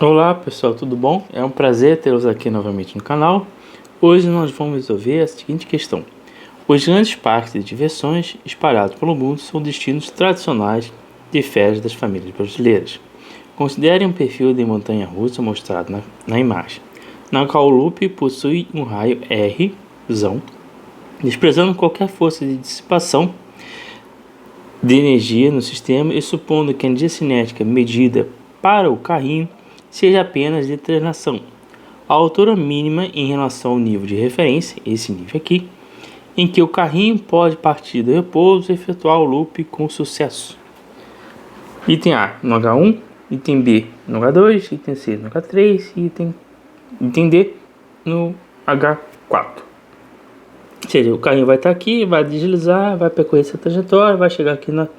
Olá pessoal, tudo bom? É um prazer tê-los aqui novamente no canal. Hoje nós vamos resolver a seguinte questão: os grandes parques de diversões espalhados pelo mundo são destinos tradicionais de férias das famílias brasileiras. Considere um perfil de montanha-russa mostrado na imagem, na qual o loop possui um raio R, desprezando qualquer força de dissipação de energia no sistema e supondo que a energia cinética medida para o carrinho seja apenas de translação. A altura mínima em relação ao nível de referência, esse nível aqui, em que o carrinho pode partir do repouso e efetuar o loop com sucesso. Item A no H1, item B no H2, item C no H3 e item D no H4. Ou seja, o carrinho vai estar aqui, vai deslizar, vai percorrer essa trajetória, vai chegar aqui no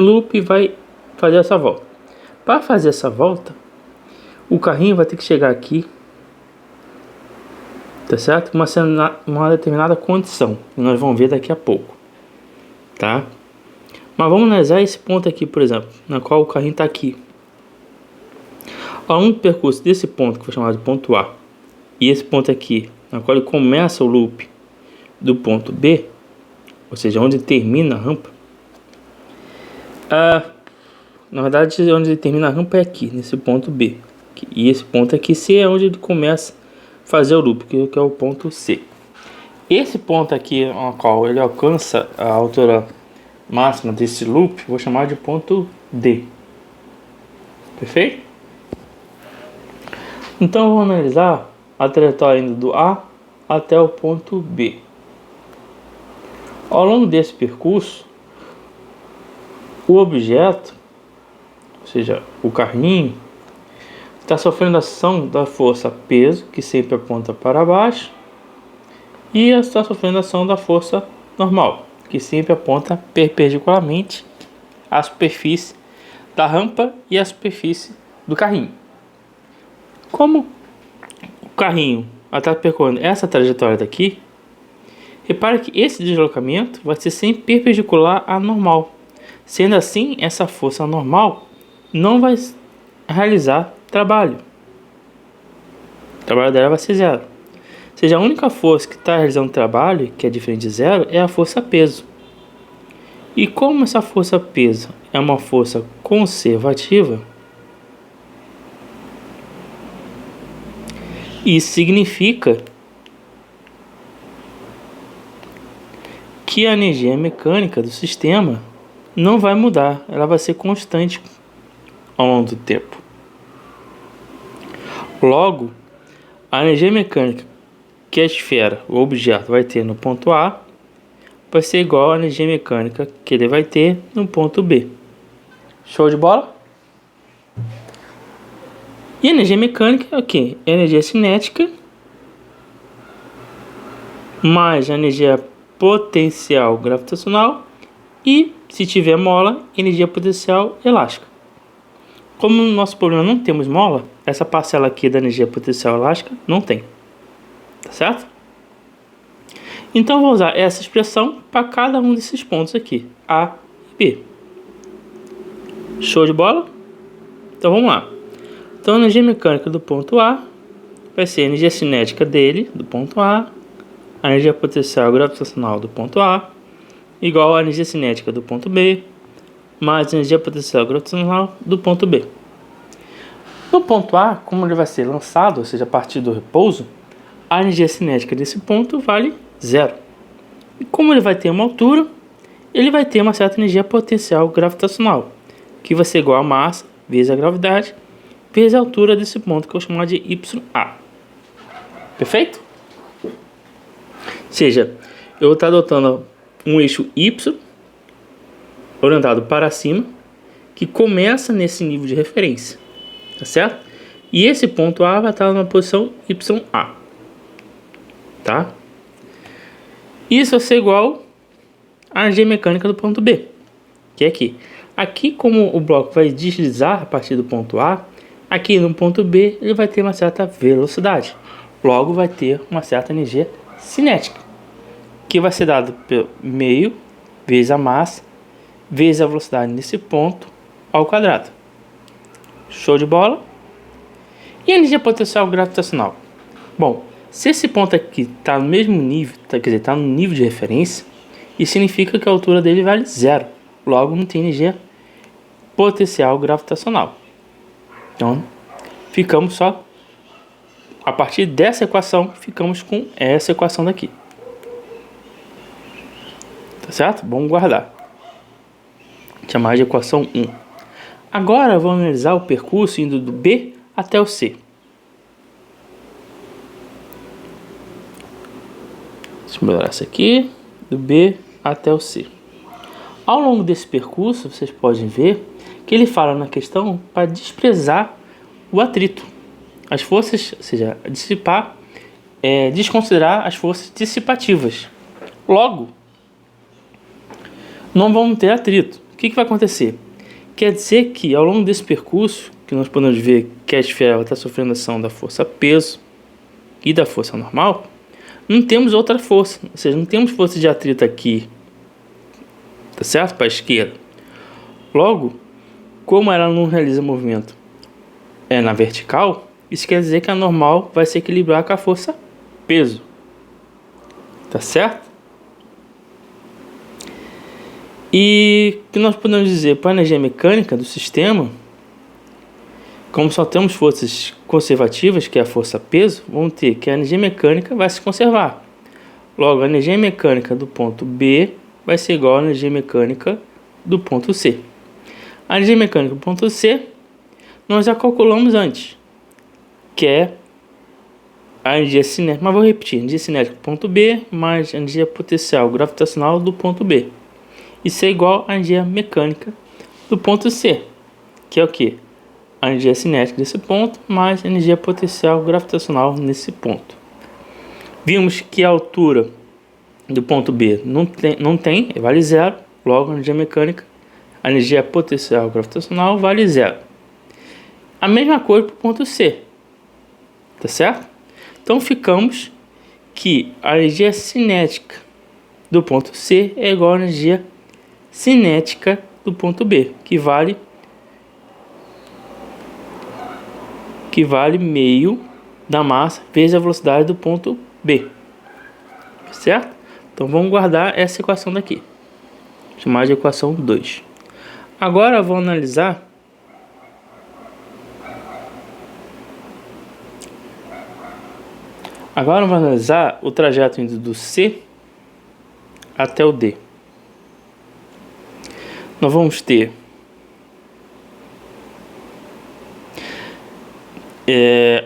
loop e vai fazer essa volta. Para fazer essa volta, o carrinho vai ter que chegar aqui, tá certo? Uma determinada condição, que nós vamos ver daqui a pouco, tá? Mas vamos analisar esse ponto aqui, por exemplo, na qual o carrinho está aqui. Ao longo do percurso desse ponto, que foi chamado de ponto A, e esse ponto aqui, na qual ele começa o loop do ponto B, ou seja, onde termina a rampa, na verdade, onde ele termina a rampa é aqui, nesse ponto B. E esse ponto aqui C é onde ele começa a fazer o loop, que é o ponto C. Esse ponto aqui, no qual ele alcança a altura máxima desse loop, vou chamar de ponto D. Perfeito? Então, vamos analisar a trajetória indo do A até o ponto B. Ao longo desse percurso, o objeto, ou seja, o carrinho, está sofrendo ação da força peso, que sempre aponta para baixo, e está sofrendo ação da força normal, que sempre aponta perpendicularmente à superfície da rampa e à superfície do carrinho. Como o carrinho está percorrendo essa trajetória daqui, repare que esse deslocamento vai ser sempre perpendicular à normal. Sendo assim, essa força normal não vai realizar trabalho. O trabalho dela vai ser zero. Ou seja, a única força que está realizando trabalho, que é diferente de zero, é a força peso. E como essa força peso é uma força conservativa, isso significa que a energia mecânica do sistema não vai mudar, ela vai ser constante ao longo do tempo. Logo, a energia mecânica que a esfera, o objeto, vai ter no ponto A vai ser igual à energia mecânica que ele vai ter no ponto B. Show de bola? E a energia mecânica é o quê? Energia cinética mais a energia potencial gravitacional e, se tiver mola, energia potencial elástica. Como no nosso problema não temos mola, essa parcela aqui da energia potencial elástica não tem. Tá certo? Então vou usar essa expressão para cada um desses pontos aqui, A e B. Show de bola? Então vamos lá. Então a energia mecânica do ponto A vai ser a energia cinética dele, do ponto A energia potencial gravitacional do ponto A, igual a energia cinética do ponto B, mais a energia potencial gravitacional do ponto B. No ponto A, como ele vai ser lançado, ou seja, a partir do repouso, a energia cinética desse ponto vale zero. E como ele vai ter uma altura, ele vai ter uma certa energia potencial gravitacional, que vai ser igual a massa vezes a gravidade, vezes a altura desse ponto, que eu vou chamar de YA. Perfeito? Ou seja, eu vou estar adotando um eixo Y, orientado para cima, que começa nesse nível de referência, tá certo? E esse ponto A vai estar na posição YA, tá? Isso vai ser igual à energia mecânica do ponto B, que é aqui. Aqui, como o bloco vai deslizar a partir do ponto A, aqui no ponto B ele vai ter uma certa velocidade, logo vai ter uma certa energia cinética, que vai ser dado pelo meio vezes a massa vezes a velocidade nesse ponto ao quadrado. Show de bola? E a energia potencial gravitacional? Bom, se esse ponto aqui está no mesmo nível, quer dizer, está no nível de referência, isso significa que a altura dele vale zero. Logo, não tem energia potencial gravitacional. Então, ficamos só... A partir dessa equação, ficamos com essa equação daqui. Tá certo? Vamos guardar. Chamar de equação 1. Agora, vamos analisar o percurso indo do B até o C. Deixa eu melhorar isso aqui. Do B até o C. Ao longo desse percurso, vocês podem ver que ele fala na questão para desprezar o atrito. As forças, ou seja, dissipar, desconsiderar as forças dissipativas. Logo, não vamos ter atrito. O que vai acontecer? Quer dizer que ao longo desse percurso, que nós podemos ver que a esfera está sofrendo ação da força peso e da força normal, não temos outra força, ou seja, não temos força de atrito aqui, tá certo? Para a esquerda. Logo, como ela não realiza movimento na vertical, isso quer dizer que a normal vai se equilibrar com a força peso, tá certo? E o que nós podemos dizer para a energia mecânica do sistema, como só temos forças conservativas, que é a força peso, vamos ter que a energia mecânica vai se conservar. Logo, a energia mecânica do ponto B vai ser igual à energia mecânica do ponto C. A energia mecânica do ponto C, nós já calculamos antes, que é a energia cinética, mas vou repetir, energia cinética do ponto B mais a energia potencial gravitacional do ponto B. Isso é igual à energia mecânica do ponto C, que é o que? A energia cinética desse ponto mais a energia potencial gravitacional nesse ponto. Vimos que a altura do ponto B não tem, vale zero, logo a energia mecânica, a energia potencial gravitacional vale zero. A mesma coisa para o ponto C, tá certo? Então ficamos que a energia cinética do ponto C é igual à energia cinética do ponto B, que vale meio da massa vezes a velocidade do ponto B, certo? Então vamos guardar essa equação daqui, chamar de equação 2. Agora vamos analisar o trajeto indo do C até o D. Nós vamos ter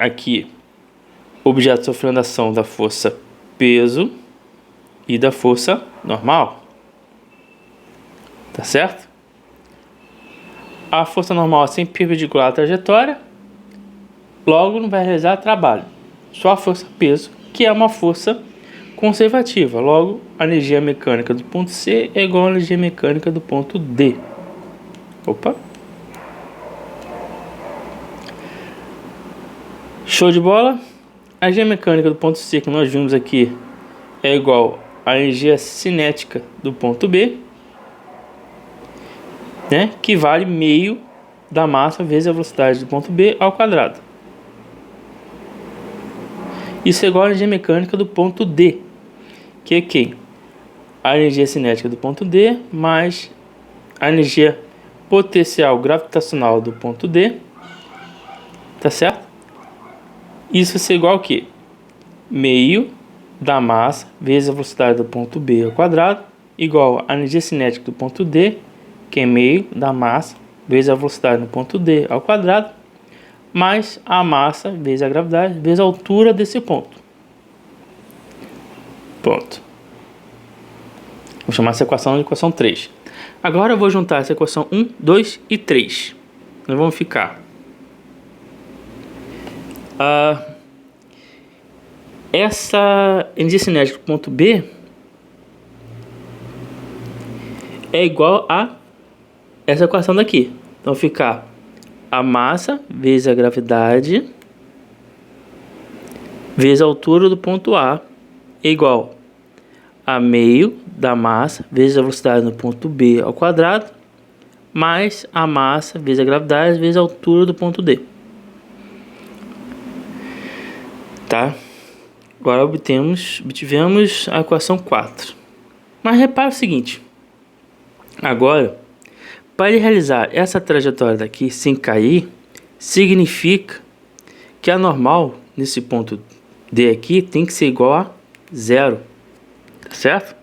aqui objeto sofrendo ação da força peso e da força normal, tá certo? A força normal é sempre perpendicular à trajetória, logo não vai realizar trabalho. Só a força peso, que é uma força conservativa. Logo, a energia mecânica do ponto C é igual à energia mecânica do ponto D. Opa! Show de bola! A energia mecânica do ponto C que nós vimos aqui é igual à energia cinética do ponto B, né? Que vale meio da massa vezes a velocidade do ponto B ao quadrado. Isso é igual à energia mecânica do ponto D, que é quem? A energia cinética do ponto D mais a energia potencial gravitacional do ponto D, tá certo? Isso é igual a quê? Meio da massa vezes a velocidade do ponto B ao quadrado, igual a energia cinética do ponto D, que é meio da massa vezes a velocidade do ponto D ao quadrado, mais a massa vezes a gravidade vezes a altura desse ponto. Pronto. Vou chamar essa equação de equação 3. Agora eu vou juntar essa equação 1, 2 e 3. Nós vamos ficar essa energia cinética do ponto B é igual a essa equação daqui. Então ficar a massa vezes a gravidade vezes a altura do ponto A é igual a meio da massa vezes a velocidade no ponto B ao quadrado mais a massa vezes a gravidade vezes a altura do ponto D. Tá? Agora obtivemos a equação 4. Mas repara o seguinte. Agora, para ele realizar essa trajetória daqui sem cair, significa que a normal nesse ponto D aqui tem que ser igual a 0. Tá certo?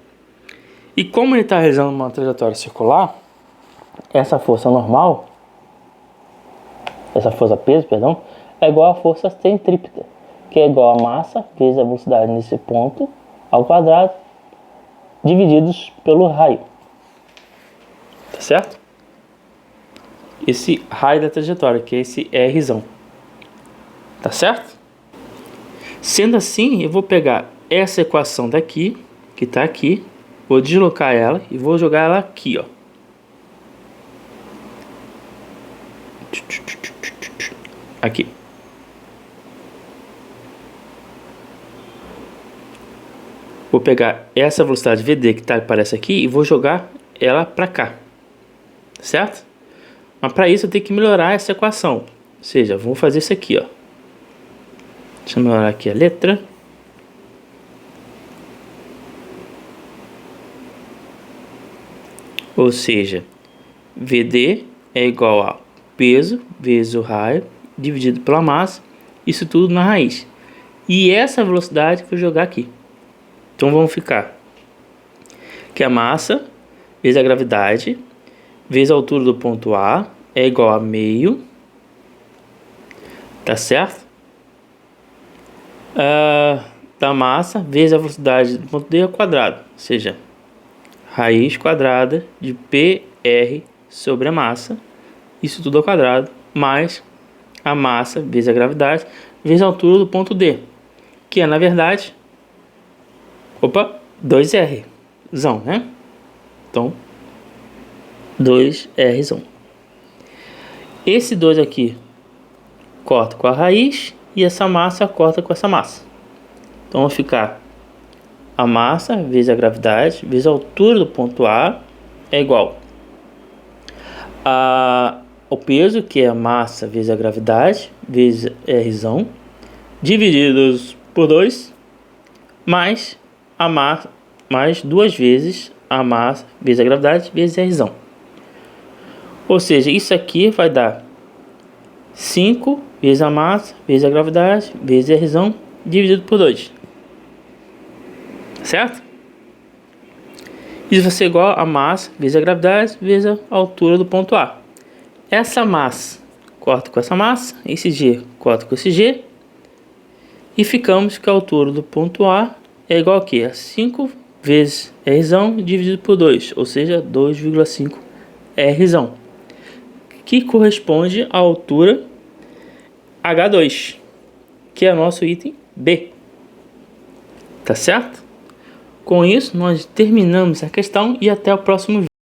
E como ele está realizando uma trajetória circular, essa força normal, essa força peso, perdão, é igual à força centrípeta, que é igual a massa vezes a velocidade nesse ponto ao quadrado, divididos pelo raio. Tá certo? Esse raio da trajetória, que é esse Rzão. Tá certo? Sendo assim, eu vou pegar essa equação daqui, que está aqui, vou deslocar ela e vou jogar ela aqui, ó. Aqui. Vou pegar essa velocidade VD que aparece aqui e vou jogar ela para cá. Certo? Mas para isso eu tenho que melhorar essa equação. Ou seja, vou fazer isso aqui, ó. Deixa eu melhorar aqui a letra. Ou seja, VD é igual a peso vezes o raio dividido pela massa. Isso tudo na raiz. E essa velocidade eu vou jogar aqui. Então vamos ficar que a massa vezes a gravidade vezes a altura do ponto A é igual a meio. Tá certo? Da massa vezes a velocidade do ponto D ao quadrado. Ou seja, raiz quadrada de PR sobre a massa. Isso tudo ao quadrado. Mais a massa vezes a gravidade vezes a altura do ponto D. Que é, na verdade... 2R. Zão, né? Então, 2Rzão. Esse 2 aqui corta com a raiz e essa massa corta com essa massa. Então vai ficar a massa vezes a gravidade vezes a altura do ponto A é igual ao peso, que é a massa vezes a gravidade vezes Rzão, divididos por 2, mais a massa, mais 2 vezes a massa vezes a gravidade vezes Rzão. Ou seja, isso aqui vai dar 5 vezes a massa vezes a gravidade vezes Rzão dividido por 2. Certo? Isso vai ser igual a massa vezes a gravidade vezes a altura do ponto A. Essa massa corta com essa massa, esse G corta com esse G, e ficamos que a altura do ponto A é igual a quê? A 5 vezes Rzão dividido por 2, ou seja, 2,5 Rzão, que corresponde à altura H2, que é o nosso item B. Tá certo? Com isso, nós terminamos a questão e até o próximo vídeo.